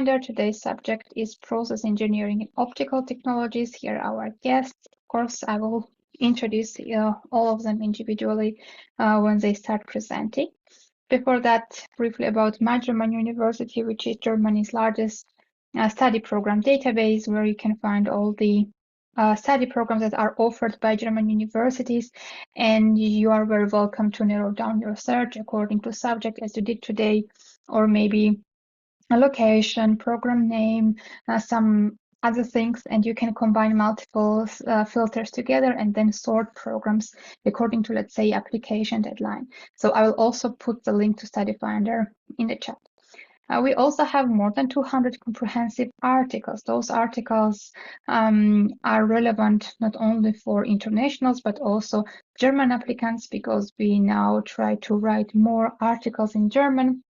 Finder. Today's subject is process engineering and optical technologies. Here are our guests. Of course, I will introduce all of them individually when they start presenting. Before that, briefly about my German university, which is Germany's largest study program database, where you can find all the study programs that are offered by German universities, and you are very welcome to narrow down your search according to subject as you did today, or maybe a location, program name, some other things, and you can combine multiple filters together and then sort programs according to, let's say, application deadline. So I will also put the link to Study Finder in the chat. We also have more than 200 comprehensive articles. Those articles are relevant not only for internationals, but also German applicants, because we now try to write more articles in German.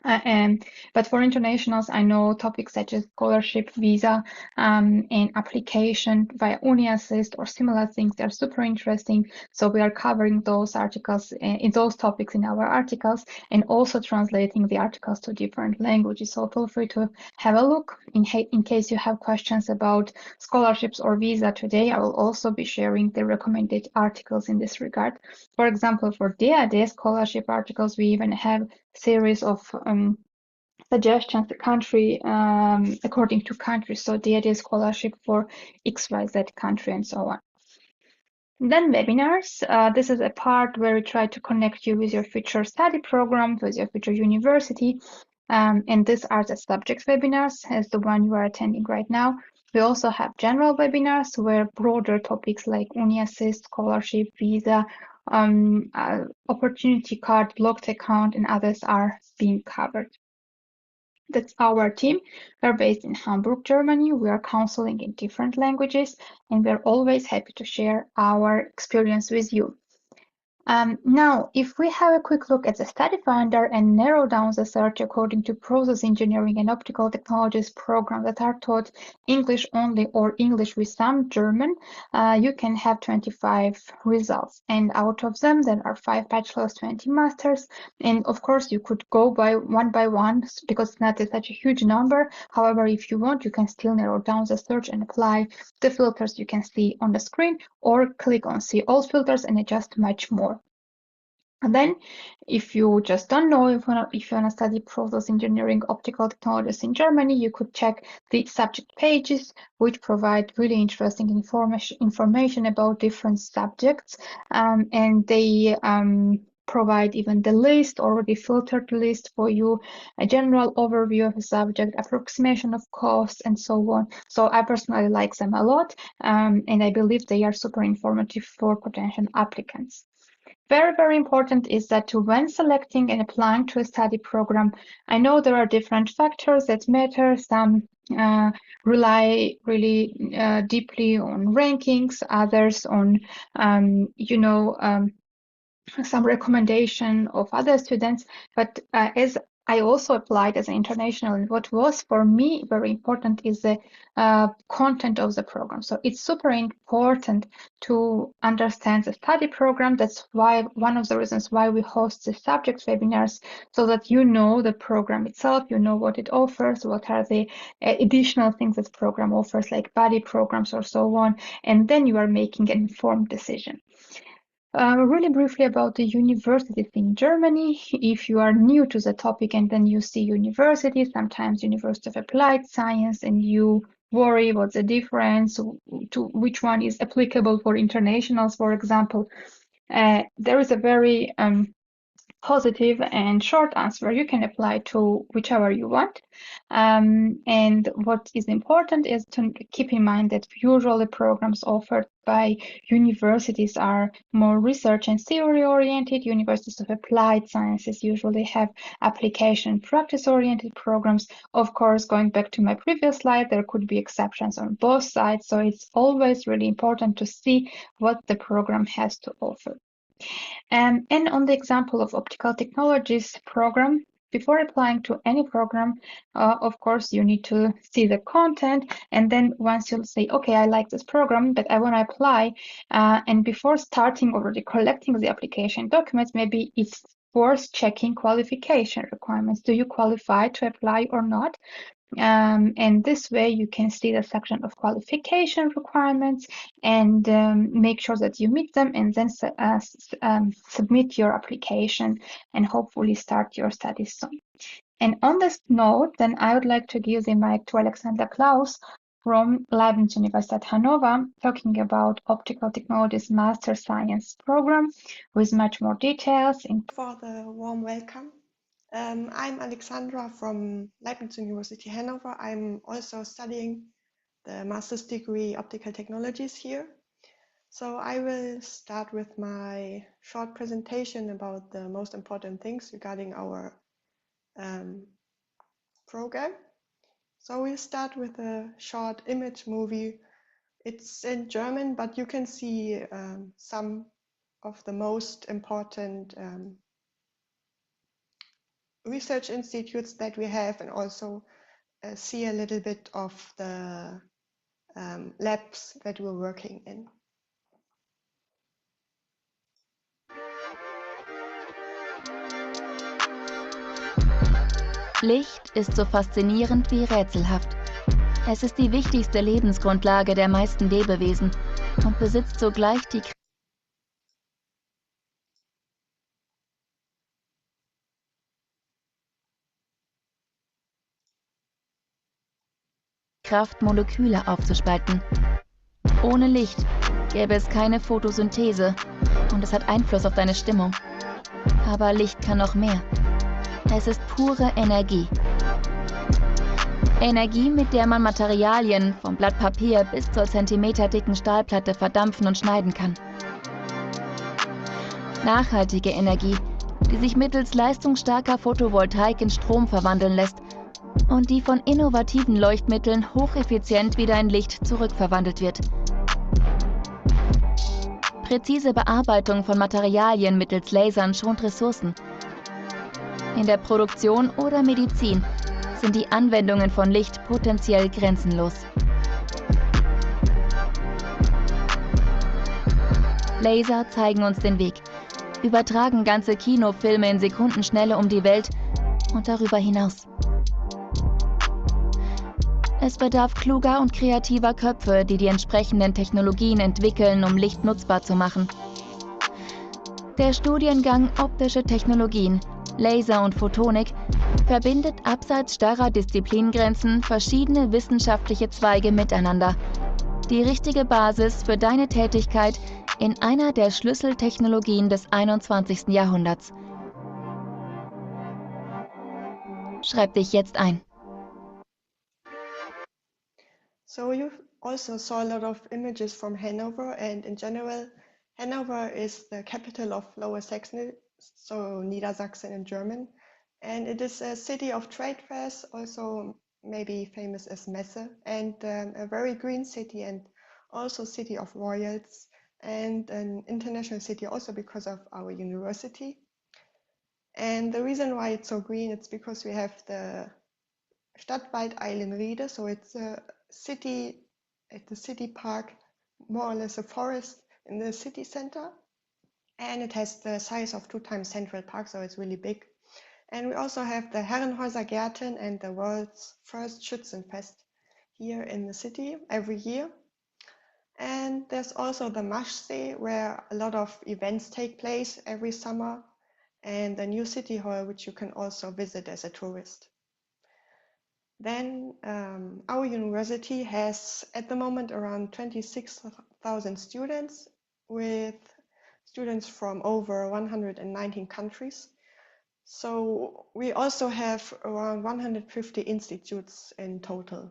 But for internationals, I know topics such as scholarship, visa, and application via 𝘈𝘢𝘕 or similar things. They're super interesting. So we are covering those articles in those topics in our articles, and also translating the articles to different languages. So feel free to have a look in case you have questions about scholarships or visa today. I will also be sharing the recommended articles in this regard. For example, for 𝘗𝘢𝘪𝘵 scholarship articles, we even have series of suggestions, country according to country. So 𝘗𝘢𝘪𝘵 scholarship for XYZ country and so on. Then webinars. This is a part where we try to connect you with your future study program, with your future university. And these are the subject webinars, as the one you are attending right now. We also have general webinars where broader topics like 𝘈𝘢𝘕, scholarship, visa, opportunity card, blocked account, and others are being covered. That's our team. We're based in Hamburg, Germany. We are counseling in different languages, and we're always happy to share our experience with you. Now, if we have a quick look at the Study Finder and narrow down the search according to process engineering and optical technologies programs that are taught English only or English with some German, you can have 25 results. And out of them, there are 5 bachelors, 20 masters. And of course, you could go by one because it's not such a huge number. However, if you want, you can still narrow down the search and apply the filters you can see on the screen, or click on See All Filters and adjust much more. And then, if you just don't know if you want to study process engineering, optical technologies in Germany, you could check the subject pages, which provide really interesting information about different subjects, and they provide even the list, already filtered list for you, a general overview of the subject, approximation of costs, and so on. So I personally like them a lot, and I believe they are super informative for potential applicants. Very, very important is that when selecting and applying to a study program, I know there are different factors that matter. Some rely really deeply on rankings, others on, some recommendation of other students. But as I also applied as an international, and what was for me very important is the content of the program. So it's super important to understand the study program. That's why one of the reasons why we host the subject webinars, so that you know the program itself, you know what it offers, what are the additional things that the program offers, like buddy programs or so on, and then you are making an informed decision. Really briefly about the universities in Germany. If you are new to the topic and then you see university, sometimes University of Applied Science, and you worry what's the difference, to which one is applicable for internationals, for example, there is a very positive and short answer. You can apply to whichever you want. And what is important is to keep in mind that usually programs offered by universities are more research and theory oriented. Universities of Applied Sciences usually have application practice oriented programs. Of course, going back to my previous slide, there could be exceptions on both sides. So it's always really important to see what the program has to offer. And on the example of optical technologies program, before applying to any program, of course, you need to see the content. And then once you'll say, okay, I like this program, but I want to apply. And before starting already collecting the application documents, maybe it's worth checking qualification requirements. Do you qualify to apply or not? And this way you can see the section of qualification requirements and make sure that you meet them, and then submit your application and hopefully start your studies soon. And on this note, then I would like to give the mic to Alexander Klaus from Leibniz Universität Hannover, talking about Optical Technologies Master Science Program with much more details. For the warm welcome. I'm Alexandra from Leibniz University Hannover. I'm also studying the master's degree Optical Technologies here. So I will start with my short presentation about the most important things regarding our program. So we'll start with a short image movie. It's in German, but you can see some of the most important research institutes that we have, and also see a little bit of the labs that we're working in. Licht ist so faszinierend wie rätselhaft. Es ist die wichtigste Lebensgrundlage der meisten Lebewesen und besitzt zugleich die Kraft, Moleküle aufzuspalten. Ohne Licht gäbe es keine Photosynthese und es hat Einfluss auf deine Stimmung. Aber Licht kann noch mehr. Es ist pure Energie. Energie, mit der man Materialien vom Blatt Papier bis zur zentimeterdicken Stahlplatte verdampfen und schneiden kann. Nachhaltige Energie, die sich mittels leistungsstarker Photovoltaik in Strom verwandeln lässt und die von innovativen Leuchtmitteln hocheffizient wieder in Licht zurückverwandelt wird. Präzise Bearbeitung von Materialien mittels Lasern schont Ressourcen. In der Produktion oder Medizin sind die Anwendungen von Licht potenziell grenzenlos. Laser zeigen uns den Weg, übertragen ganze Kinofilme in Sekundenschnelle um die Welt und darüber hinaus. Es bedarf kluger und kreativer Köpfe, die die entsprechenden Technologien entwickeln, um Licht nutzbar zu machen. Der Studiengang Optische Technologien, Laser und Photonik verbindet abseits starrer Disziplingrenzen verschiedene wissenschaftliche Zweige miteinander. Die richtige Basis für deine Tätigkeit in einer der Schlüsseltechnologien des 21. Jahrhunderts. Schreib dich jetzt ein. So you also saw a lot of images from Hanover, and in general, Hanover is the capital of Lower Saxony, so Niedersachsen in German, and it is a city of trade fairs, also maybe famous as Messe, and a very green city, and also city of royals, and an international city also because of our university. And the reason why it's so green, it's because we have the 𝘱𝘢𝘕𝘓𝘕𝘓𝑡𝑒𝑟𝑒𝑑𝑒, so it's a city, at the city park, more or less a forest in the city center, and it has the size of 2 times Central Park, so it's really big. And we also have the 𝘗𝘢𝘪𝘐𝑺𝑎 and the world's first Schützenfest here in the city every year. And there's also the 𝘗𝑆, where a lot of events take place every summer, and the new city hall, which you can also visit as a tourist. Then our university has at the moment around 26,000 students, with students from over 119 countries. So we also have around 150 institutes in total.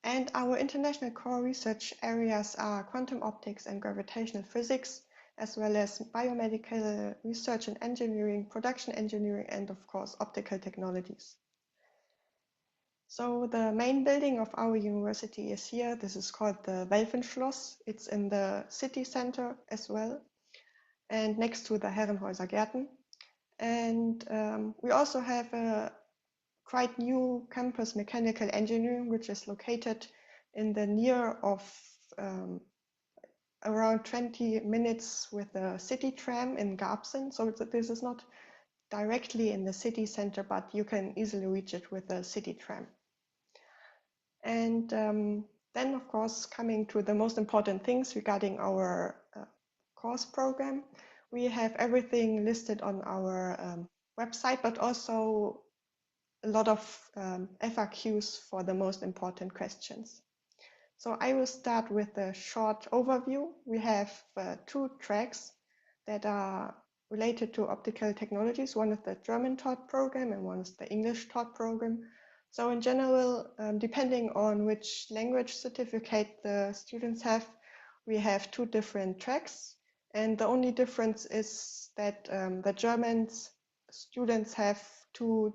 And our international core research areas are quantum optics and gravitational physics, as well as biomedical research and engineering, production engineering, and of course, optical technologies. So the main building of our university is here. This is called the Welfenschloss. It's in the city center as well, and next to the 𝘗𝘗𝘪𝘐𝘓𝑔𝑎𝑟𝑡𝑒n. And we also have a quite new campus, mechanical engineering, which is located in the near of around 20 minutes with the city tram in Garbsen. So this is not directly in the city center, but you can easily reach it with a city tram. And then, of course, coming to the most important things regarding our course program, we have everything listed on our website, but also a lot of FAQs for the most important questions. So I will start with a short overview. We have 2 tracks that are related to optical technologies. One is the German taught program and one is the English taught program. So in general, depending on which language certificate the students have, we have 2 different tracks. And the only difference is that the German students have two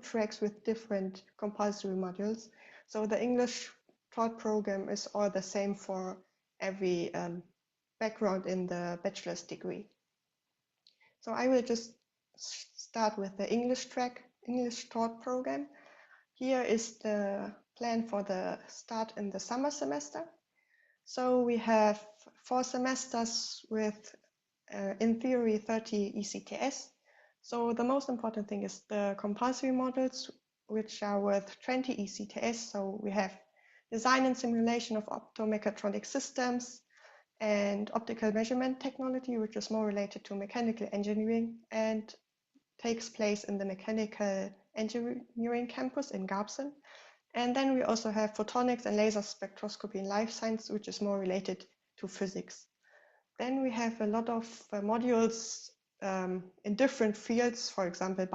tracks with different compulsory modules. So the English taught program is all the same for every background in the bachelor's degree. So I will just start with the English track, English taught program. Here is the plan for the start in the summer semester. So we have 4 semesters with, in theory, 30 ECTS. So the most important thing is the compulsory modules, which are worth 20 ECTS. So we have design and simulation of optomechatronic systems and optical measurement technology, which is more related to mechanical engineering and takes place in the mechanical engineering campus in 𝘗𝘢𝘪𝘥𝘪𝘯𝘨. And then we also have photonics and laser spectroscopy in life science, which is more related to physics. Then we have a lot of modules in different fields, for example,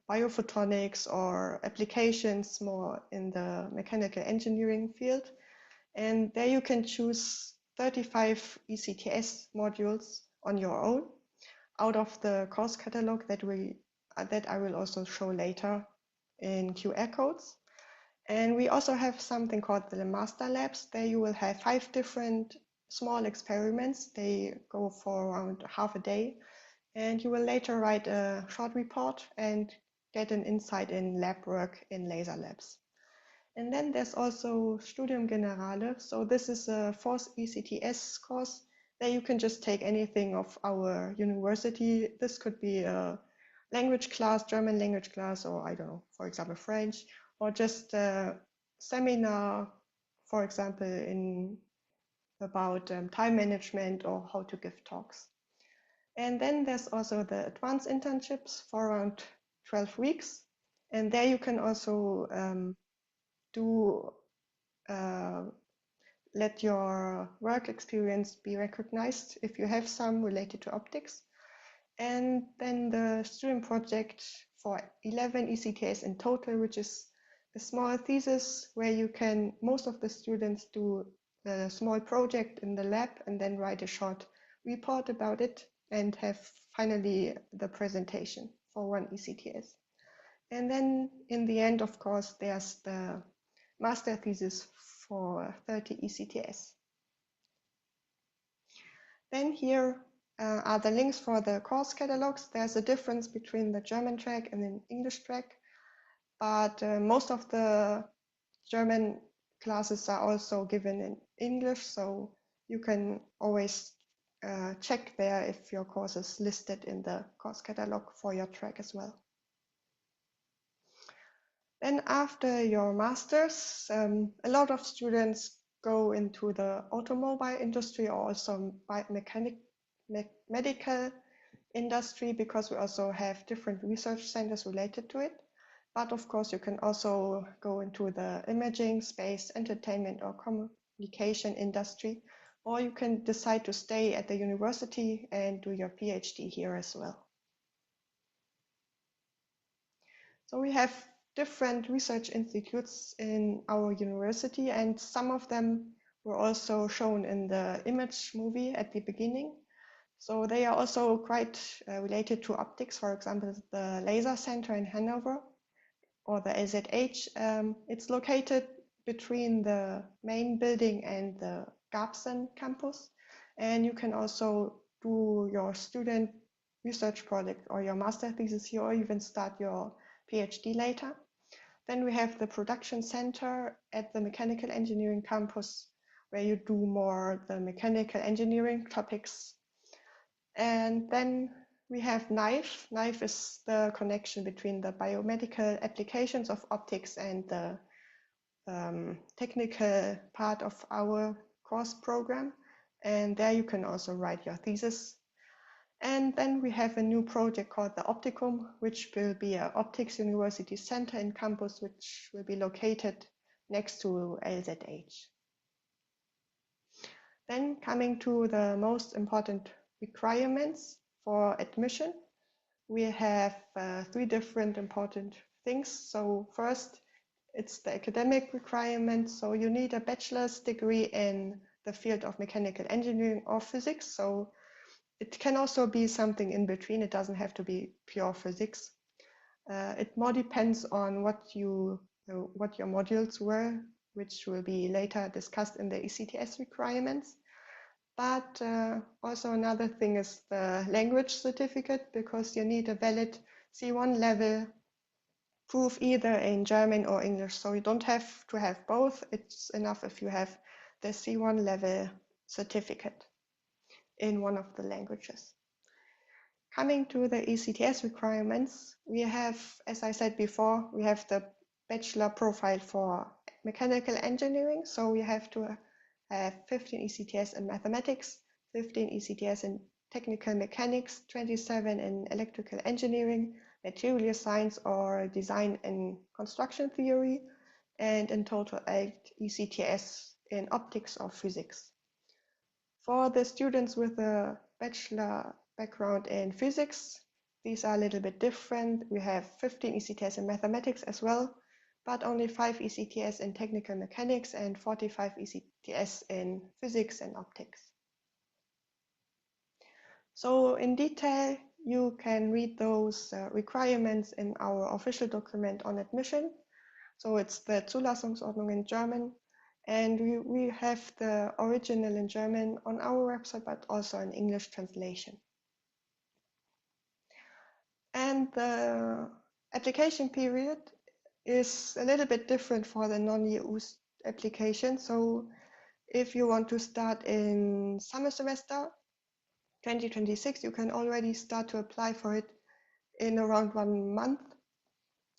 biophotonics or applications more in the mechanical engineering field. And there you can choose 35 ECTS modules on your own out of the course catalog that I will also show later in QR codes. And we also have something called the master labs. There you will have 5 different small experiments. They go for around half a day. And you will later write a short report and get an insight in lab work in laser labs. And then there's also Studium Generale. So this is a 4th ECTS course. There you can just take anything of our university. This could be a language class, German language class, or I don't know, for example, French, or just a seminar, for example, about time management or how to give talks. And then there's also the advanced internships for around 12 weeks. And there you can also let your work experience be recognized if you have some related to optics. And then the student project for 11 ECTS in total, which is a small thesis where most of the students do a small project in the lab and then write a short report about it and have finally the presentation for 1 ECTS. And then in the end, of course, there's the master thesis for 30 ECTS. Then here are the links for the course catalogs. There's a difference between the German track and the English track, but most of the German classes are also given in English, so you can always check there if your course is listed in the course catalog for your track as well. Then after your master's, a lot of students go into the automobile industry or also medical industry, because we also have different research centers related to it. But of course, you can also go into the imaging, space, entertainment, or communication industry, or you can decide to stay at the university and do your PhD here as well. So we have different research institutes in our university, and some of them were also shown in the image movie at the beginning. So they are also quite related to optics. For example, the Laser Center in Hannover, or the LZH. It's located between the main building and the 𝘗𝘓𝘪𝘥𝘪𝘳 campus. And you can also do your student research project or your master thesis here, or even start your PhD later. Then we have the production center at the mechanical engineering campus, where you do more the mechanical engineering topics. And then we have knife. Knife is the connection between the biomedical applications of optics and the technical part of our course program. And there you can also write your thesis. And then we have a new project called the Optical, which will be an optics university center in campus, which will be located next to 𝘱𝘢𝘳𝘵𝘳𝘊. Then coming to the most important requirements for admission, we have 3 different important things. So first, it's the academic requirements. So you need a bachelor's degree in the field of mechanical engineering or physics. So it can also be something in between. It doesn't have to be pure physics. It more depends on what your modules were, which will be later discussed in the ECTS requirements. But also another thing is the language certificate, because you need a valid C1 level proof either in German or English. So you don't have to have both. It's enough if you have the C1 level certificate in one of the languages. Coming to the ECTS requirements, we have, as I said before, we have the bachelor profile for mechanical engineering. So we have to have 15 ECTS in mathematics, 15 ECTS in technical mechanics, 27 in electrical engineering, material science or design and construction theory, and in total 8 ECTS in optics or physics. For the students with a bachelor background in physics, these are a little bit different. We have 15 ECTS in mathematics as well, but only 5 ECTS in technical mechanics and 45 ECTS in physics and optics. So in detail, you can read those requirements in our official document on admission. So it's the Zulassungsordnung in German, and we have the original in German on our website, but also an English translation. And the application period is a little bit different for the non-EU application. So if you want to start in summer semester 2026, you can already start to apply for it in around 1 month.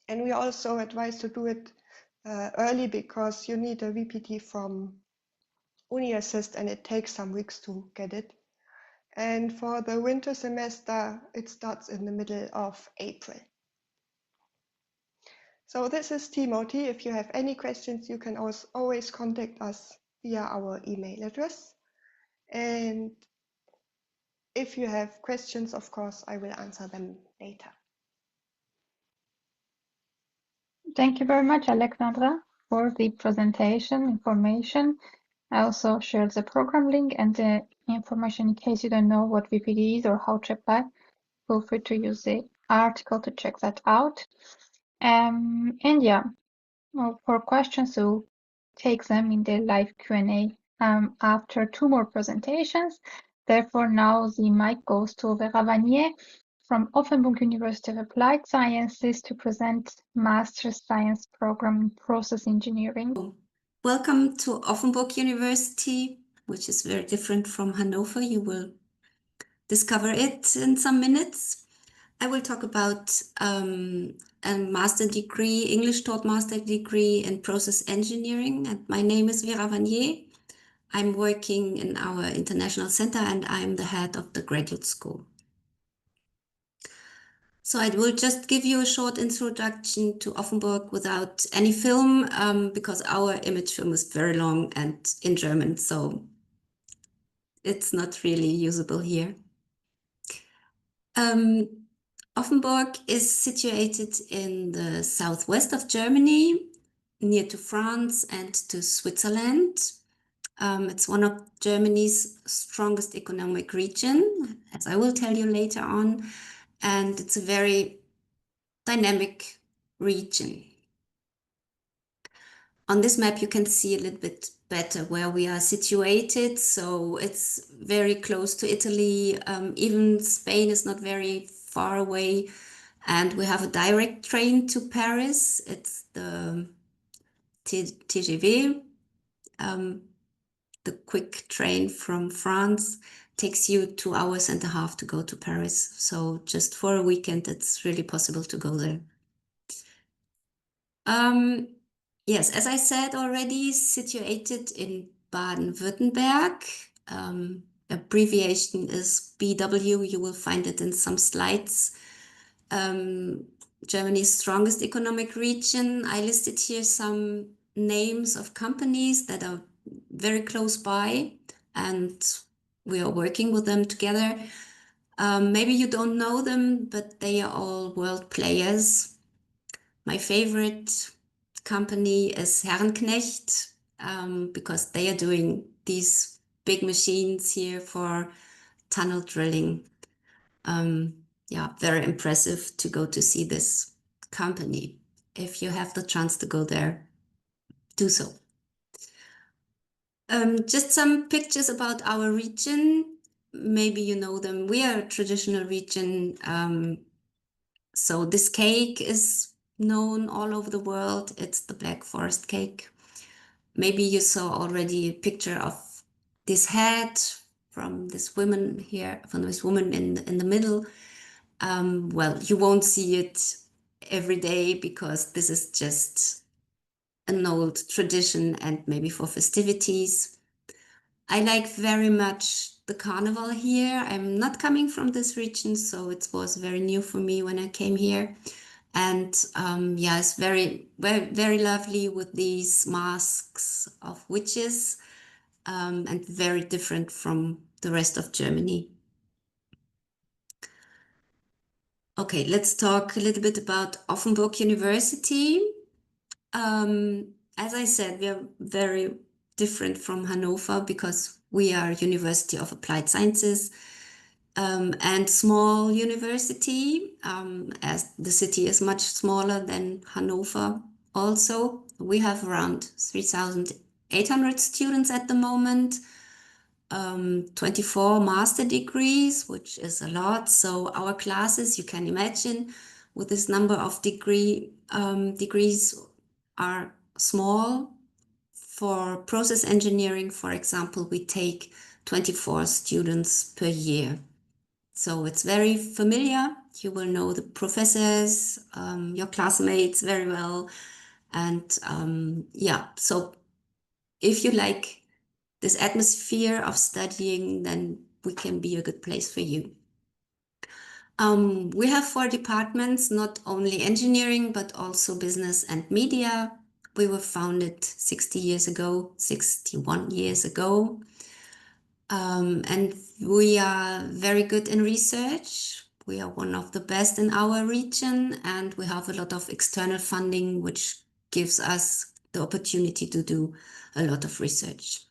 And we also advise to do it early, because you need a VPT from UniAssist and it takes some weeks to get it. And for the winter semester, it starts in the middle of April. So this is Timothy. If you have any questions, you can always contact us via our email address. And if you have questions, of course, I will answer them later. Thank you very much, Alexandra, for the presentation information. I also shared the program link and the information in case you don't know what VPD is or how to apply. Feel free to use the article to check that out. And yeah, well, for questions, we'll take them in the live Q&A after 2 more presentations. Therefore, now the mic goes to Vera Vanier from Offenburg University of Applied Sciences to present Master Science Program in Process Engineering. Welcome to Offenburg University, which is very different from Hannover. You will discover it in some minutes. I will talk about a master degree, English taught master degree in process engineering. And my name is Vera Vanier. I'm working in our international center and I'm the head of the graduate school. So I will just give you a short introduction to Offenburg without any film, because our image film is very long and in German, so it's not really usable here. Offenburg is situated in the southwest of Germany, near to France and to Switzerland. It's one of Germany's strongest economic region, as I will tell you later on. And it's a very dynamic region. On this map, you can see a little bit better where we are situated. So it's very close to Italy. Even Spain is not very far away. And we have a direct train to Paris. It's the TGV, the quick train from France. takes you 2.5 hours to go to Paris. So just for a weekend, it's really possible to go there. Yes, as I said already, situated in Baden-Württemberg. Abbreviation is BW. You will find it in some slides. Germany's strongest economic region. I listed here some names of companies that are very close by, and we are working with them together. Maybe you don't know them, but they are all world players. My favorite company is 𝘱𝘢𝘕, because they are doing these big machines here for tunnel drilling. Yeah, very impressive to go to see this company. If you have the chance to go there, do so. Just some pictures about our region. Maybe you know them. We are a traditional region. So this cake is known all over the world. It's the Black Forest cake. Maybe you saw already a picture of this hat from this woman here, from this woman in the middle. Well, you won't see it every day because this is just an old tradition and maybe for festivities. I like very much the carnival here. I'm not coming from this region, so it was very new for me when I came here. And yeah, it's very, very, very lovely with these masks of witches, and very different from the rest of Germany. Okay, let's talk a little bit about Offenburg University. As I said, we are very different from Hannover because we are University of Applied Sciences, and small university, as the city is much smaller than Hannover. Also, we have around 3,800 students at the moment, 24 master degrees, which is a lot. So our classes, you can imagine, with this number of degrees are small. For process engineering, for example, we take 24 students per year. So it's very familiar. You will know the professors, your classmates very well. And yeah, so if you like this atmosphere of studying, then we can be a good place for you. We have 4 departments, not only engineering, but also business and media. We were founded 61 years ago. And we are very good in research. We are one of the best in our region, and we have a lot of external funding, which gives us the opportunity to do a lot of research.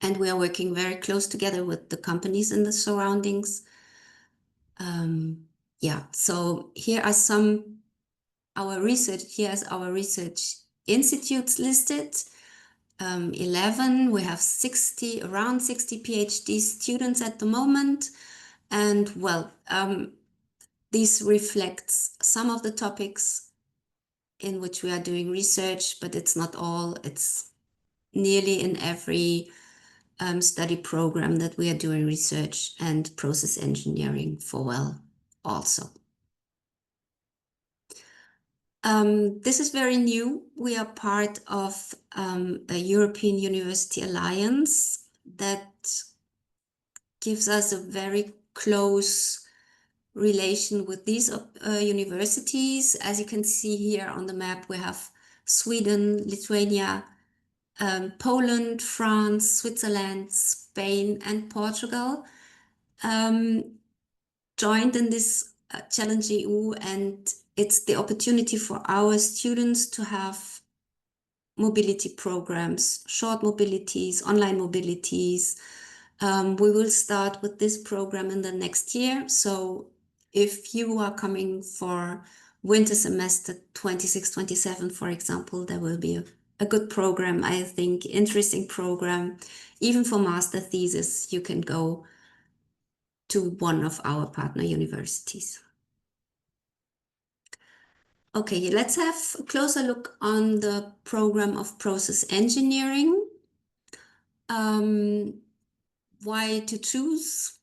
And we are working very close together with the companies in the surroundings. Yeah, so here are our research institutes listed. 11, we have around 60 PhD students at the moment. And well, this reflects some of the topics in which we are doing research, but it's not all. It's nearly in every study program that we are doing research and process engineering for well also. This is very new. We are part of a European University Alliance that gives us a very close relation with these universities. As you can see here on the map, we have Sweden, Lithuania, Poland, France, Switzerland, Spain, and Portugal joined in this Challenge EU, and it's the opportunity for our students to have mobility programs, short mobilities, online mobilities. We will start with this program in the next year. So if you are coming for winter semester 26-27, for example, there will be a good program, I think, interesting program. Even for master thesis, you can go to one of our partner universities. Okay, let's have a closer look on the program of process engineering. why to choose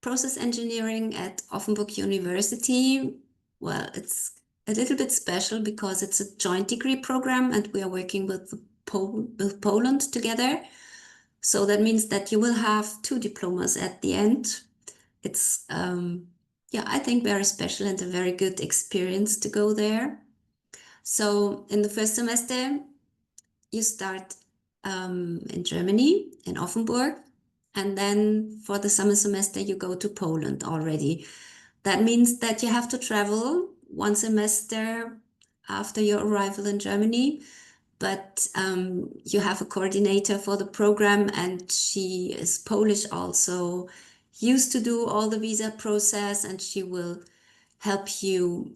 process engineering at Offenburg University? Well, it's a little bit special because it's a joint degree program and we are working with Poland together. So that means that you will have 2 diplomas at the end. It's, yeah, I think very special and a very good experience to go there. So in the first semester, you start in Germany, in Offenburg, and then for the summer semester, you go to Poland already. That means that you have to travel 1 semester after your arrival in Germany, but you have a coordinator for the program and she is Polish also, used to do all the visa process, and she will help you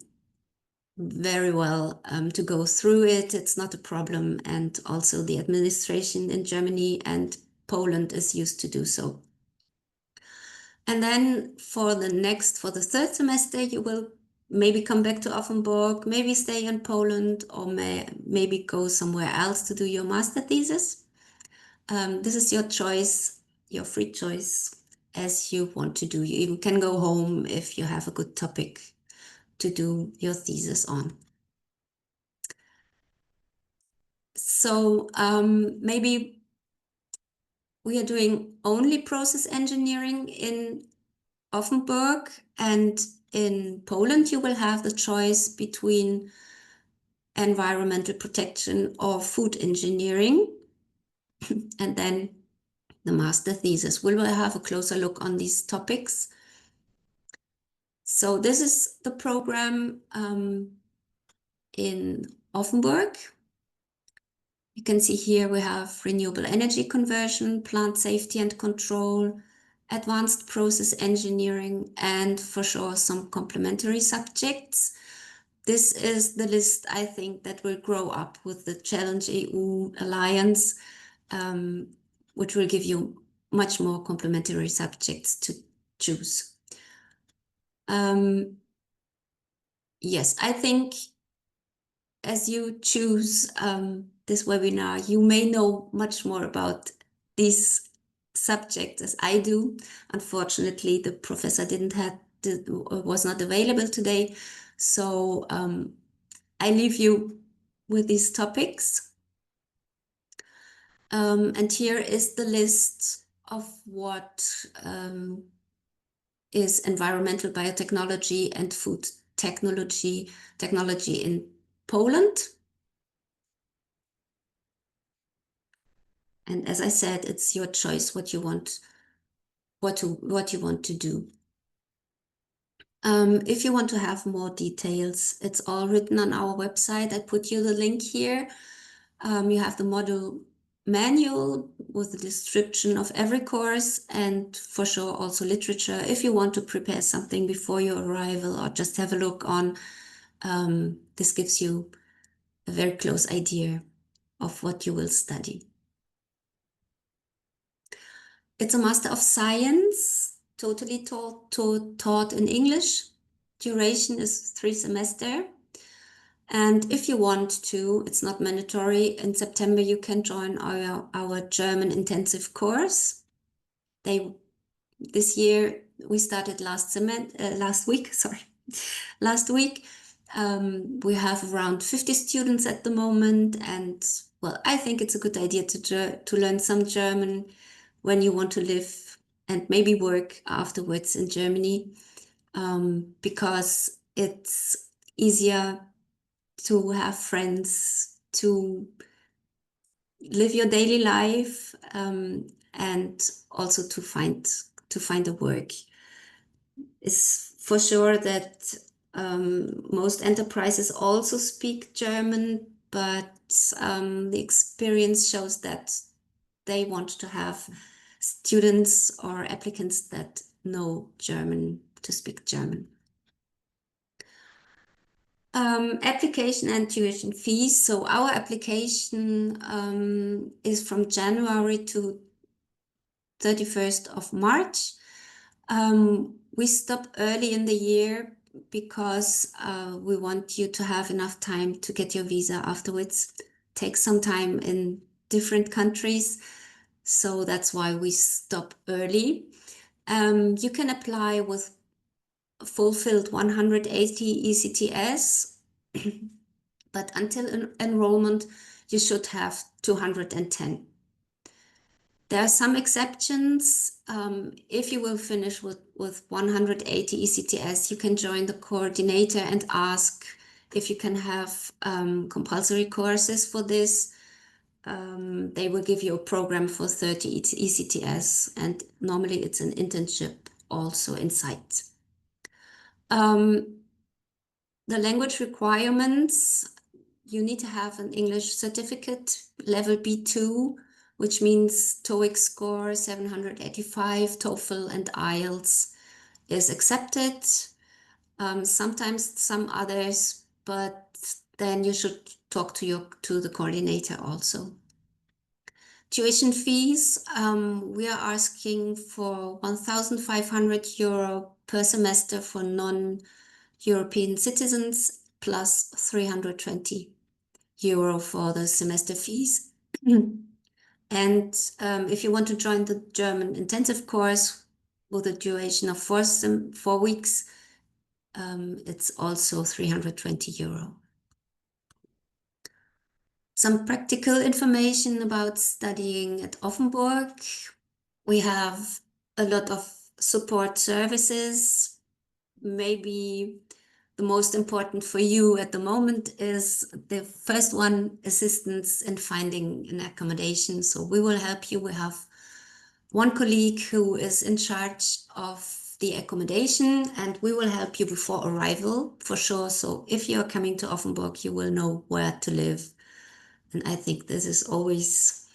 very well to go through it. It's not a problem, and also the administration in Germany and Poland is used to do so. And then for the 3rd semester, you will maybe come back to Offenburg, maybe stay in Poland, or maybe go somewhere else to do your master thesis. This is your choice, your free choice, as you want to do. You even can go home if you have a good topic to do your thesis on. So maybe we are doing only process engineering in Offenburg, and in Poland you will have the choice between environmental protection or food engineering. And then the master thesis. We will have a closer look on these topics. So this is the program in Offenburg. You can see here we have renewable energy conversion, plant safety and control, advanced process engineering, and for sure some complementary subjects. This is the list, I think, that will grow up with the Challenge EU Alliance, which will give you much more complementary subjects to choose. Yes, I think as you choose this webinar, you may know much more about these subjects as I do. Unfortunately, the professor was not available today, so I leave you with these topics. And here is the list of what is environmental biotechnology and food technology in Poland. And as I said, it's your choice what you want to do. If you want to have more details, it's all written on our website. I put you the link here. You have the module manual with the description of every course, and for sure also literature if you want to prepare something before your arrival or just have a look on. This gives you a very close idea of what you will study. It's a Master of Science, totally taught in English. Duration is 3 semesters. And if you want to, it's not mandatory, in September you can join our German intensive course. This year we started last week. We have around 50 students at the moment, and well, I think it's a good idea to learn some German when you want to live and maybe work afterwards in Germany, because it's easier to have friends, to live your daily life, and also to find a work. It's for sure that most enterprises also speak German, but the experience shows that they want to have students or applicants that know German, to speak German. Application and tuition fees. So our application is from January to 31st of March. We stop early in the year because we want you to have enough time to get your visa afterwards. Take some time in different countries. So that's why we stop early. You can apply with fulfilled 180 ECTS, but until enrollment, you should have 210. There are some exceptions. If you will finish with 180 ECTS, you can join the coordinator and ask if you can have compulsory courses for this. They will give you a program for 30 ECTS, and normally it's an internship also inside. The language requirements, you need to have an English certificate, level B2, which means TOEIC score 785, TOEFL and IELTS is accepted. Sometimes some others, but then you should talk to the coordinator also. Tuition fees, we are asking for 1,500 euro per semester for non-European citizens, plus 320 euro for the semester fees. And if you want to join the German intensive course with a duration of 4 weeks, it's also 320 euro. Some practical information about studying at Offenburg. We have a lot of support services. Maybe the most important for you at the moment is the first one, assistance in finding an accommodation. So we will help you. We have one colleague who is in charge of the accommodation, and we will help you before arrival for sure. So if you're coming to Offenburg, you will know where to live. And I think this is always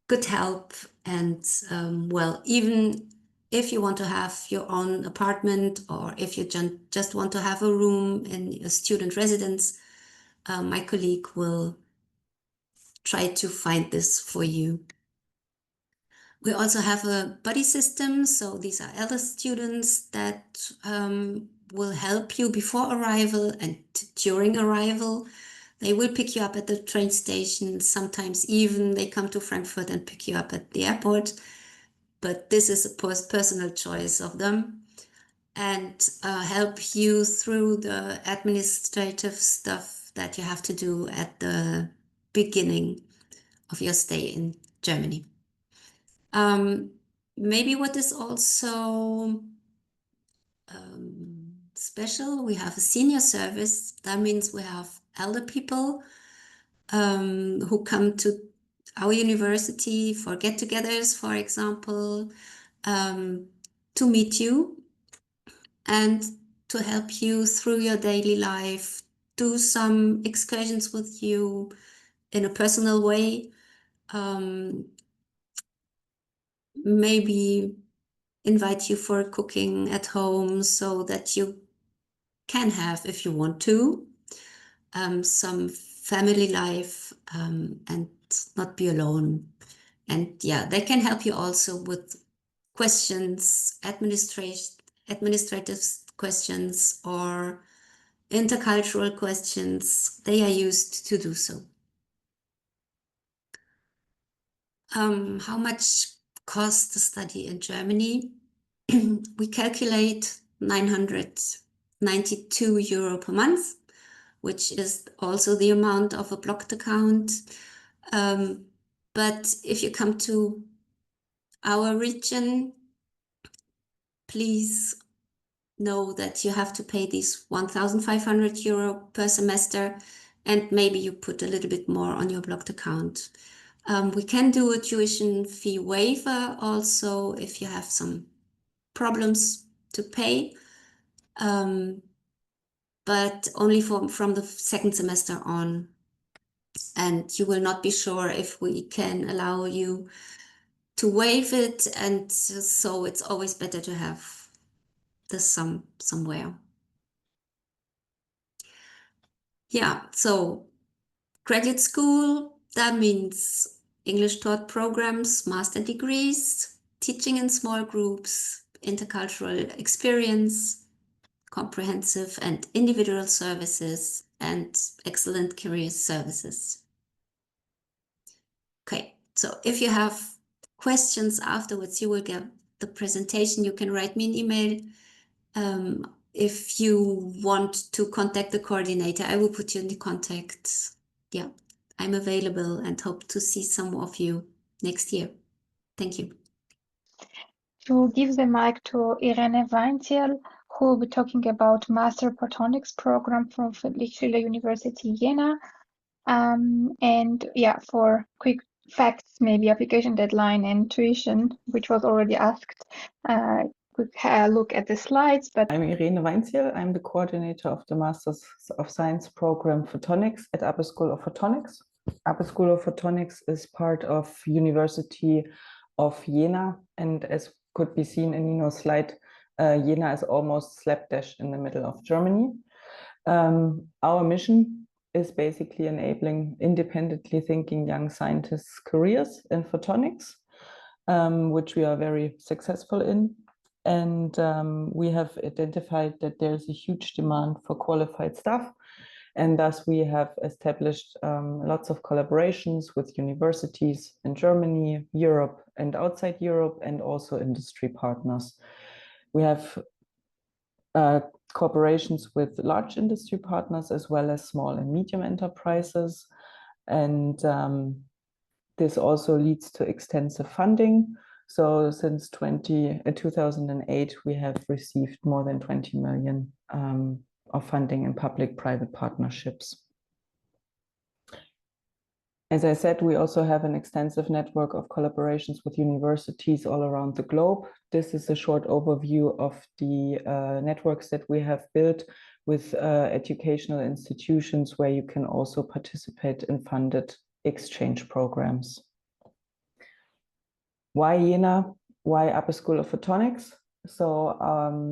good help. And well, even if you want to have your own apartment, or if you just want to have a room in a student residence, my colleague will try to find this for you. We also have a buddy system. So these are elder students that will help you before arrival and during arrival. They will pick you up at the train station. Sometimes even they come to Frankfurt and pick you up at the airport. But this is a personal choice of them, and help you through the administrative stuff that you have to do at the beginning of your stay in Germany. Maybe what is also special, we have a senior service. That means we have elder people who come to our university for get-togethers, for example, to meet you and to help you through your daily life, do some excursions with you in a personal way, maybe invite you for cooking at home so that you can have, if you want to, some family life and not be alone. And yeah, they can help you also with questions, administrative questions or intercultural questions. They are used to do so. How much costs the study in Germany? We calculate 992 euro per month, which is also the amount of a blocked account. But if you come to our region, please know that you have to pay these 1,500 euro per semester, and maybe you put a little bit more on your blocked account. We can do a tuition fee waiver also if you have some problems to pay, but only from the second semester on. And you will not be sure if we can allow you to waive it, and so it's always better to have the sum somewhere. Yeah, so graduate school, that means English taught programs, master degrees, teaching in small groups, intercultural experience, comprehensive and individual services, and excellent career services. Okay, so if you have questions afterwards, you will get the presentation. You can write me an email. If you want to contact the coordinator, I will put you in the contact. Yeah, I'm available and hope to see some of you next year. Thank you. To give the mic to 𝘱𝘢𝘕𝘊𝘳𝘃, who will be talking about Master Photonics program from Friedrich Schiller University, Jena. And yeah, for quick facts, maybe application deadline and tuition, which was already asked. Quick look at the slides. But I'm 𝘱𝘢𝘕𝘊𝘳𝘃. I'm the coordinator of the Masters of Science program Photonics at Upper School of Photonics. Upper School of Photonics is part of University of Jena, and as could be seen in Nino's slide, Jena is almost slapdash in the middle of Germany. Our mission is basically enabling independently thinking young scientists' careers in photonics, which we are very successful in. And we have identified that there's a huge demand for qualified staff. And thus we have established lots of collaborations with universities in Germany, Europe, and outside Europe, and also industry partners. We have cooperations with large industry partners as well as small and medium enterprises. And this also leads to extensive funding. So since 2008, we have received more than 20 million of funding in public-private partnerships. As I said, we also have an extensive network of collaborations with universities all around the globe. This is a short overview of the networks that we have built with educational institutions where you can also participate in funded exchange programs. Why Jena? Why Upper School of Photonics? So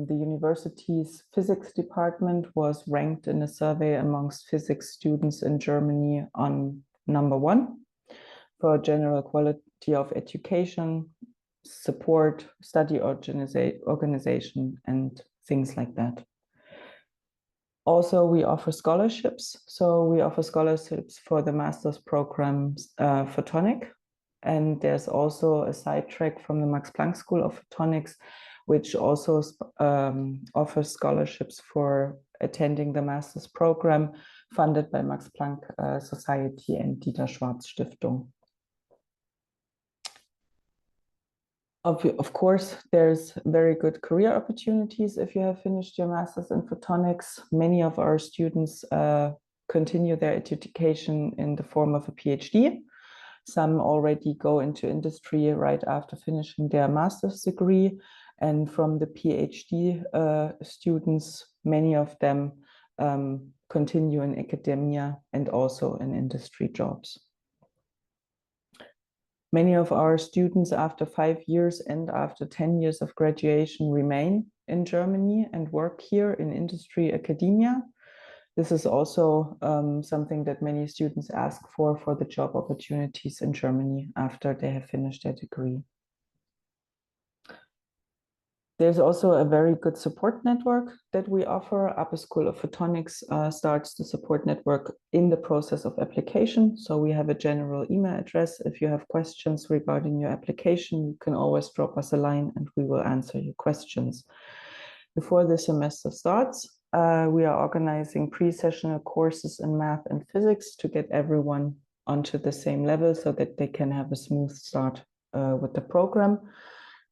the university's physics department was ranked in a survey amongst physics students in Germany on #1 for general quality of education, support, study organization, and things like that. Also, we offer scholarships. So we offer scholarships for the master's programs Photonic. And there's also a side track from the Max Planck School of Photonics, which also offers scholarships for attending the master's program funded by Max Planck Society and 𝘗𝘀𝘚𝑆tiftung. Of course, there's very good career opportunities if you have finished your master's in photonics. Many of our students continue their education in the form of a PhD. Some already go into industry right after finishing their master's degree. And from the PhD students, many of them continue in academia and also in industry jobs. Many of our students after 5 years and after 10 years of graduation remain in Germany and work here in industry academia. This is also something that many students ask for the job opportunities in Germany after they have finished their degree. There's also a very good support network that we offer. Upper School of Photonics starts the support network in the process of application. So we have a general email address. If you have questions regarding your application, you can always drop us a line and we will answer your questions. Before the semester starts, we are organizing pre-sessional courses in math and physics to get everyone onto the same level so that they can have a smooth start with the program.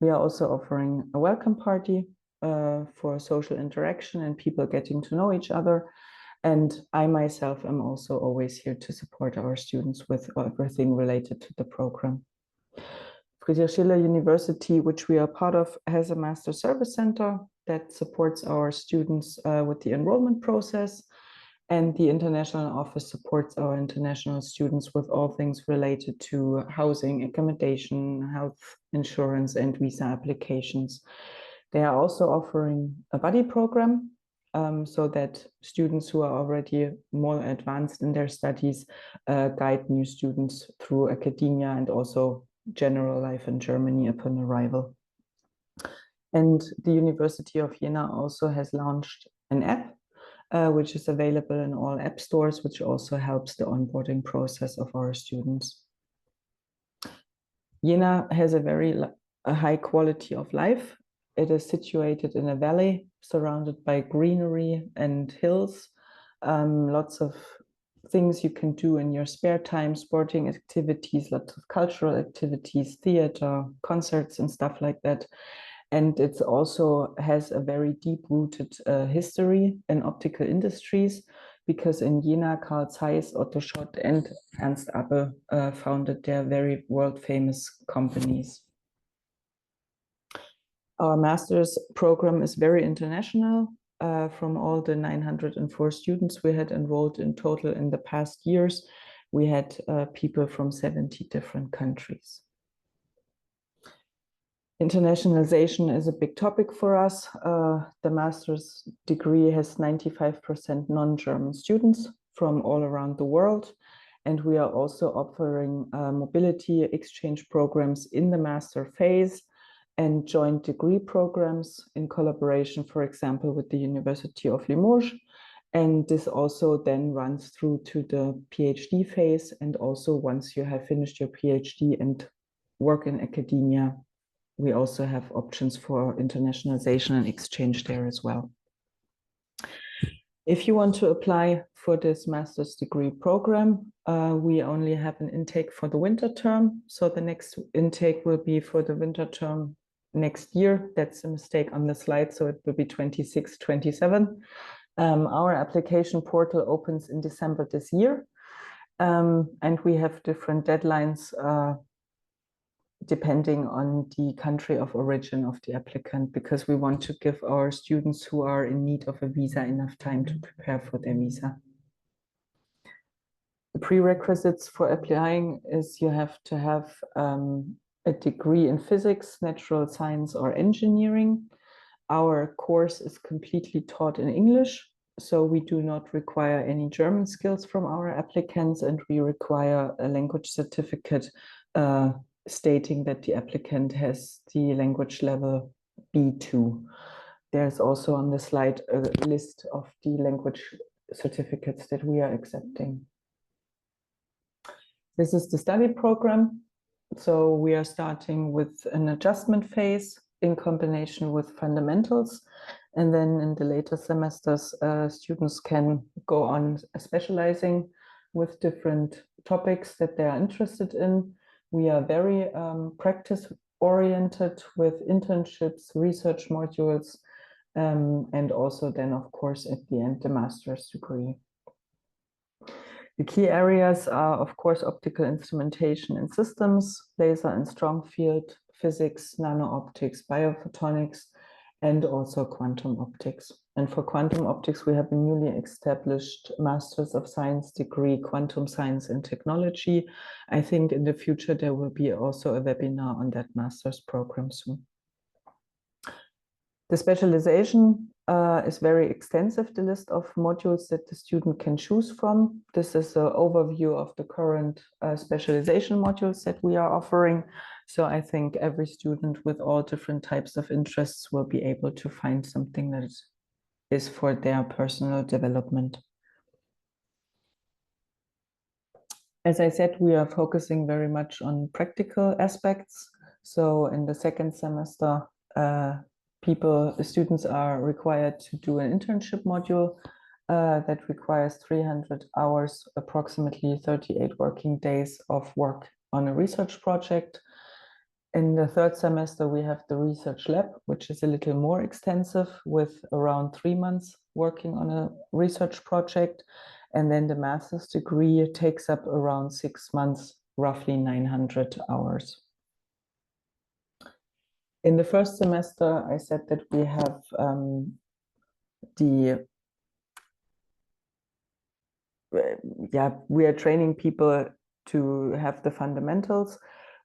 We are also offering a welcome party for social interaction and people getting to know each other. And I myself am also always here to support our students with everything related to the program. Friedrich Schiller University, which we are part of, has a master service center that supports our students with the enrollment process. And the international office supports our international students with all things related to housing, accommodation, health insurance, and visa applications. They are also offering a buddy program so that students who are already more advanced in their studies guide new students through academia and also general life in Germany upon arrival. And the University of Jena also has launched an app which is available in all app stores, which also helps the onboarding process of our students. Jena has a high quality of life. It is situated in a valley surrounded by greenery and hills. Lots of things you can do in your spare time, sporting activities, lots of cultural activities, theater, concerts and stuff like that. And it also has a very deep-rooted history in optical industries, because in Jena, Carl Zeiss, Otto Schott and Ernst Abbe founded their very world-famous companies. Our master's program is very international. From all the 904 students we had enrolled in total in the past years, we had people from 70 different countries. Internationalization is a big topic for us. The master's degree has 95% non-German students from all around the world. And we are also offering mobility exchange programs in the master phase and joint degree programs in collaboration, for example, with the University of Limoges. And this also then runs through to the PhD phase. And also once you have finished your PhD and work in academia, we also have options for internationalization and exchange there as well. If you want to apply for this master's degree program, we only have an intake for the winter term. So the next intake will be for the winter term next year. That's a mistake on the slide. So it will be 26-27. Our application portal opens in December this year. And we have different deadlines depending on the country of origin of the applicant, because we want to give our students who are in need of a visa enough time to prepare for their visa. The prerequisites for applying is you have to have a degree in physics, natural science, or engineering. Our course is completely taught in English, so we do not require any German skills from our applicants, and we require a language certificate stating that the applicant has the language level B2. There's also on the slide a list of the language certificates that we are accepting. This is the study program. So we are starting with an adjustment phase in combination with fundamentals. And then in the later semesters, students can go on specializing with different topics that they are interested in. We are very practice-oriented with internships, research modules, and also then, of course, at the end, the master's degree. The key areas are, of course, optical instrumentation and systems, laser and strong field, physics, nano-optics, biophotonics, and also quantum optics. And for quantum optics, we have a newly established Masters of Science degree, Quantum Science and Technology. I think in the future, there will be also a webinar on that master's program soon. The specialization is very extensive, the list of modules that the student can choose from. This is an overview of the current specialization modules that we are offering. So I think every student with all different types of interests will be able to find something that is for their personal development. As I said, we are focusing very much on practical aspects. So in the second semester, students are required to do an internship module that requires 300 hours, approximately 38 working days of work on a research project. In the third semester, we have the research lab, which is a little more extensive with around 3 months working on a research project. And then the master's degree takes up around 6 months, roughly 900 hours. In the first semester, I said that we have we are training people to have the fundamentals.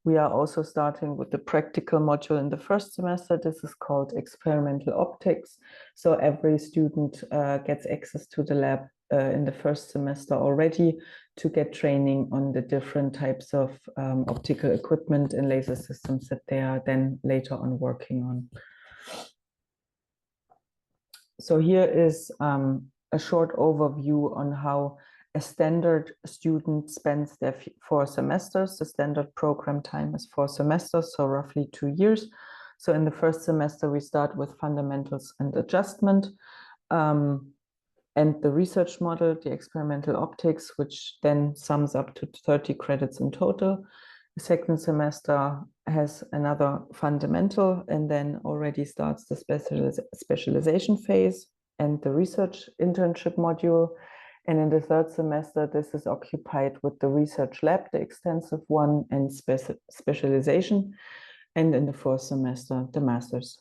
We are also starting with the practical module in the first semester. This is called experimental optics. So every student gets access to the lab in the first semester already to get training on the different types of optical equipment and laser systems that they are then later on working on. So here is a short overview on how a standard student spends their 4 semesters. The standard program time is 4 semesters, so roughly 2 years. So in the first semester, we start with fundamentals and adjustment, and the research model, the experimental optics, which then sums up to 30 credits in total. The second semester has another fundamental, and then already starts the specialization phase and the research internship module. And in the third semester, this is occupied with the research lab, the extensive one, and specialization. And in the fourth semester, the master's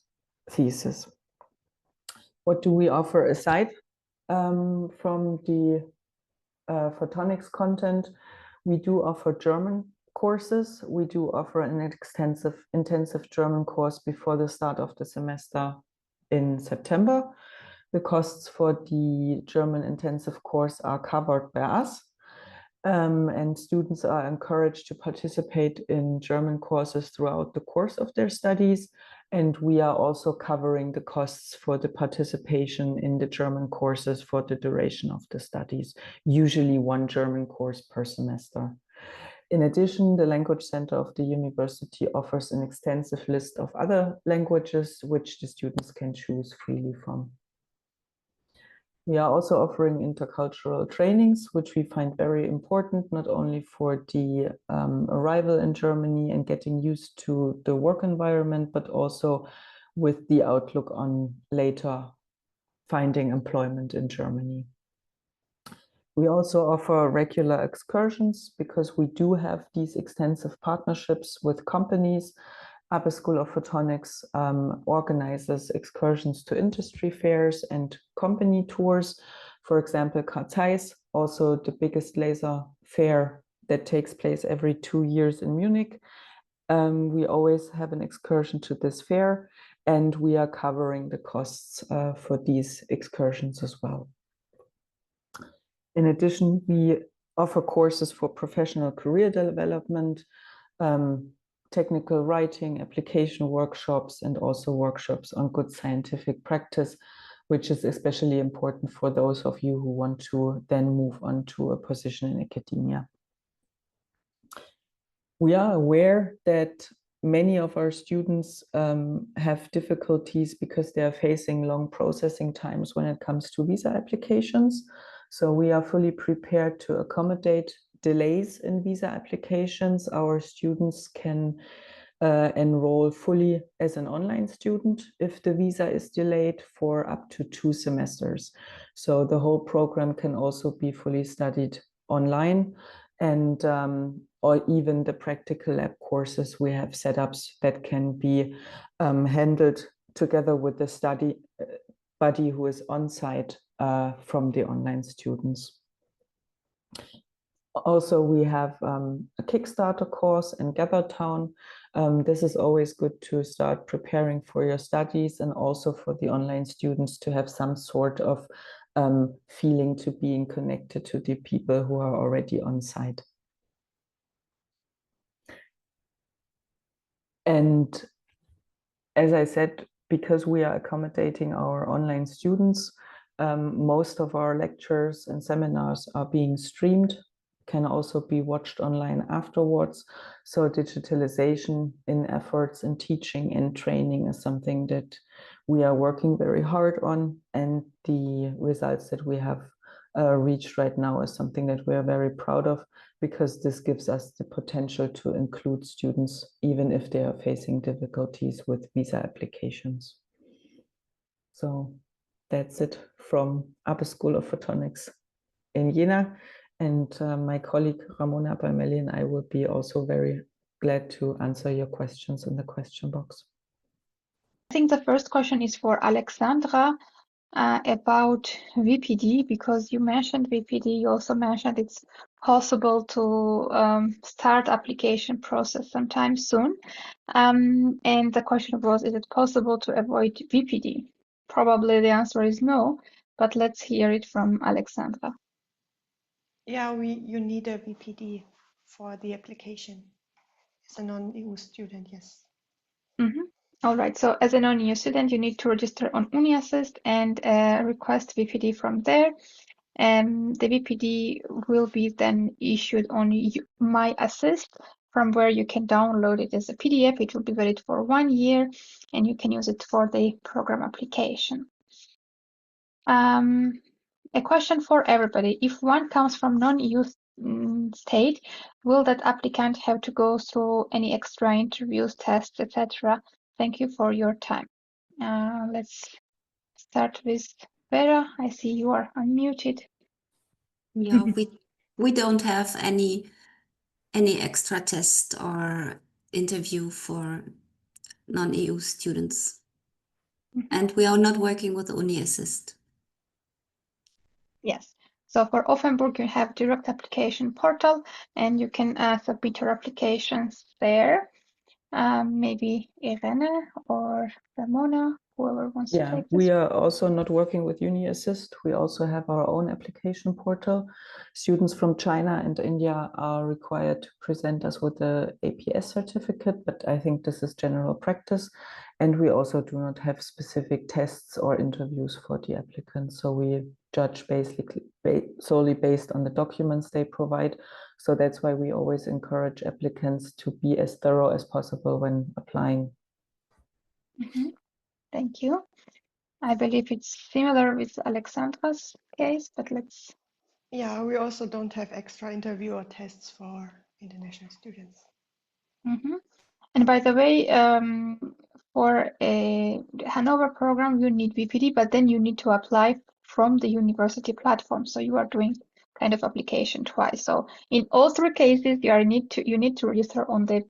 thesis. What do we offer aside from the photonics content? We do offer German courses. We do offer an intensive German course before the start of the semester in September. The costs for the German intensive course are covered by us, and students are encouraged to participate in German courses throughout the course of their studies. And we are also covering the costs for the participation in the German courses for the duration of the studies, usually 1 German course per semester. In addition, the Language Center of the university offers an extensive list of other languages which the students can choose freely from. We are also offering intercultural trainings, which we find very important, not only for the arrival in Germany and getting used to the work environment, but also with the outlook on later finding employment in Germany. We also offer regular excursions because we do have these extensive partnerships with companies. Upper School of Photonics organizes excursions to industry fairs and company tours. For example, 𝘗𝘢𝘳𝘗𝘳, also the biggest laser fair that takes place every 2 years in Munich. We always have an excursion to this fair, and we are covering the costs for these excursions as well. In addition, we offer courses for professional career development, technical writing, application workshops, and also workshops on good scientific practice, which is especially important for those of you who want to then move on to a position in academia. We are aware that many of our students have difficulties because they are facing long processing times when it comes to visa applications. So we are fully prepared to accommodate delays in visa applications. Our students can enroll fully as an online student if the visa is delayed for up to 2 semesters. So the whole program can also be fully studied online, and or even the practical lab courses, we have setups that can be handled together with the study buddy who is on site from the online students. Also, we have a Kickstarter course in Gathertown. This is always good to start preparing for your studies, and also for the online students to have some sort of feeling to being connected to the people who are already on site. And as I said, because we are accommodating our online students, most of our lectures and seminars are being streamed, can also be watched online afterwards. So digitalization in efforts in teaching and training is something that we are working very hard on, and the results that we have reached right now is something that we are very proud of, because this gives us the potential to include students even if they are facing difficulties with visa applications. So that's it from Upper School of Photonics in Jena. And my colleague Ramona Balmelli and I will be also very glad to answer your questions in the question box. I think the first question is for Alexandra about VPD, because you mentioned VPD, you also mentioned it's possible to start application process sometime soon. And the question was, is it possible to avoid VPD? Probably the answer is no, but let's hear it from Alexandra. Yeah, you need a VPD for the application as a non-EU student, yes. Mm-hmm. All right, so as a non-EU student, you need to register on UniAssist and request VPD from there. and the VPD will be then issued on 𝘕𝘓𝘕𝑖st, from where you can download it as a PDF. It will be valid for 1 year, and you can use it for the program application. A question for everybody. If one comes from non-EU state, will that applicant have to go through any extra interviews, tests, etc.? Thank you for your time. Let's start with Vera. I see you are unmuted. Yeah, we don't have any extra test or interview for non-EU students. And we are not working with 𝘕𝘓𝘕𝑖st. Yes. So for Offenburg, you have direct application portal, and you can submit your applications there. Maybe Irene or Ramona, whoever wants to take this. We are also not working with 𝘕𝘓𝘕𝑖st. We also have our own application portal. Students from China and India are required to present us with the APS certificate, but I think this is general practice. And we also do not have specific tests or interviews for the applicants. So we judge basically solely based on the documents they provide. So that's why we always encourage applicants to be as thorough as possible when applying. Thank you. I believe it's similar with Alexandra's case, but let's... Yeah, we also don't have extra interview or tests for international students. And by the way, for a Hannover program, you need VPD, but then you need to apply from the university platform. So you are doing kind of application twice. So in all 3 cases, you need to register on the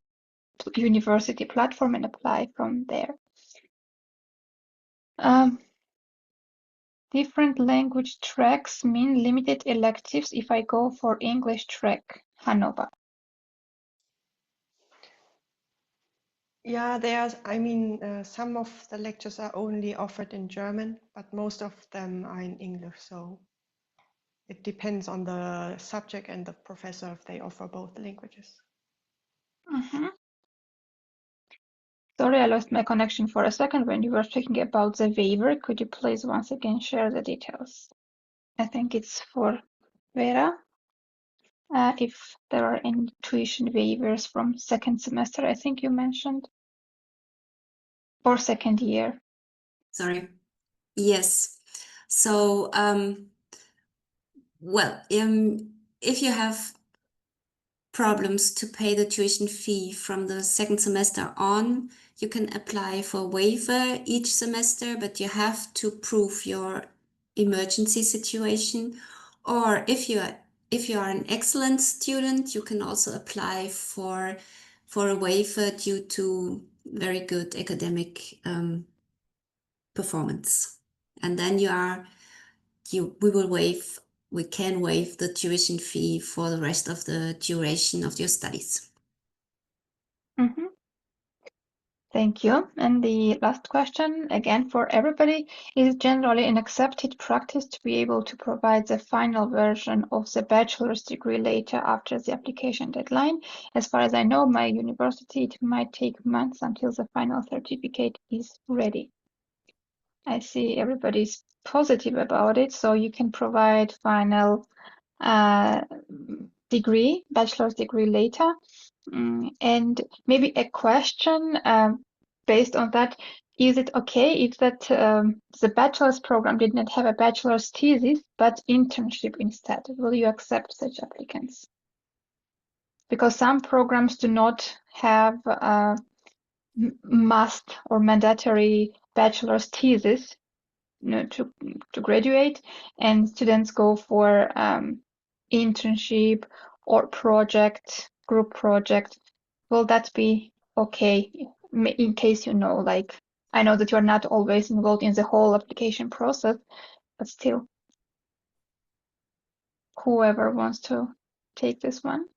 university platform and apply from there. Different language tracks mean limited electives if I go for English track, Hannover. Yeah, some of the lectures are only offered in German, but most of them are in English. So it depends on the subject and the professor if they offer both languages. Sorry, I lost my connection for a second when you were talking about the waiver. Could you please once again share the details? I think it's for Vera. If there are any tuition waivers from 2nd semester, I think you mentioned, or 2nd year. Sorry. Yes. So, if you have problems to pay the tuition fee from the 2nd semester on, you can apply for waiver each semester, but you have to prove your emergency situation. Or if you are an excellent student, you can also apply for a waiver due to very good academic performance. And then we can waive the tuition fee for the rest of the duration of your studies. Thank you. And the last question, again for everybody, is generally an accepted practice to be able to provide the final version of the bachelor's degree later after the application deadline. As far as I know, my university, it might take months until the final certificate is ready. I see everybody's positive about it, so you can provide final bachelor's degree later. And maybe a question based on that, is it okay if that the bachelor's program did not have a bachelor's thesis, but internship instead? Will you accept such applicants? Because some programs do not have must or mandatory bachelor's thesis to graduate, and students go for internship or group project. Will that be okay? In case like, I know that you're not always involved in the whole application process, but still, whoever wants to take this one.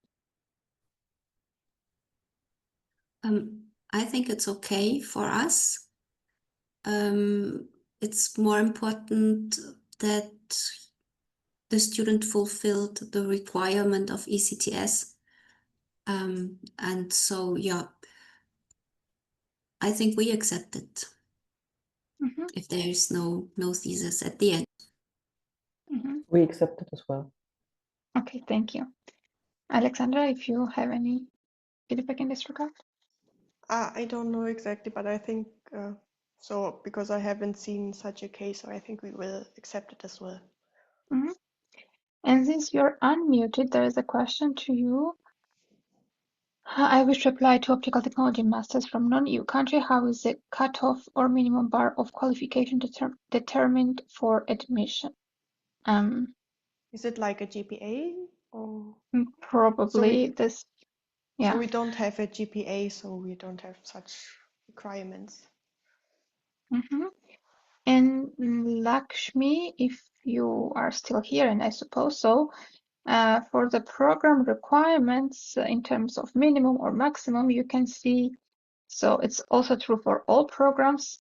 I think it's okay for us. It's more important that the student fulfilled the requirement of ECTS. And so, yeah, I think we accept it if there is no thesis at the end. We accept it as well. Okay, thank you. Alexandra, if you have any feedback in this regard? I don't know exactly, but I think so, because I haven't seen such a case, so I think we will accept it as well. Mhm. And since you're unmuted, there is a question to you. I wish to apply to optical technology masters from non-EU country. How is the cutoff or minimum bar of qualification determined for admission? Is it like a GPA or? Probably this, So yeah. we don't have a GPA, so we don't have such requirements. Mhm. And Lakshmi, if you are still here, and I suppose so, for the program requirements in terms of minimum or maximum, you can see, so it's also true for all programs.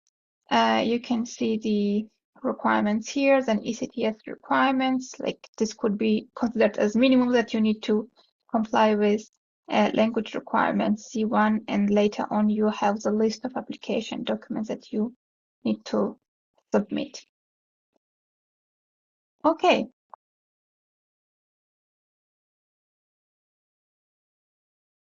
You can see the requirements here, then ECTS requirements, like this could be considered as minimum that you need to comply with language requirements C1, and later on you have the list of application documents that you need to submit. Okay,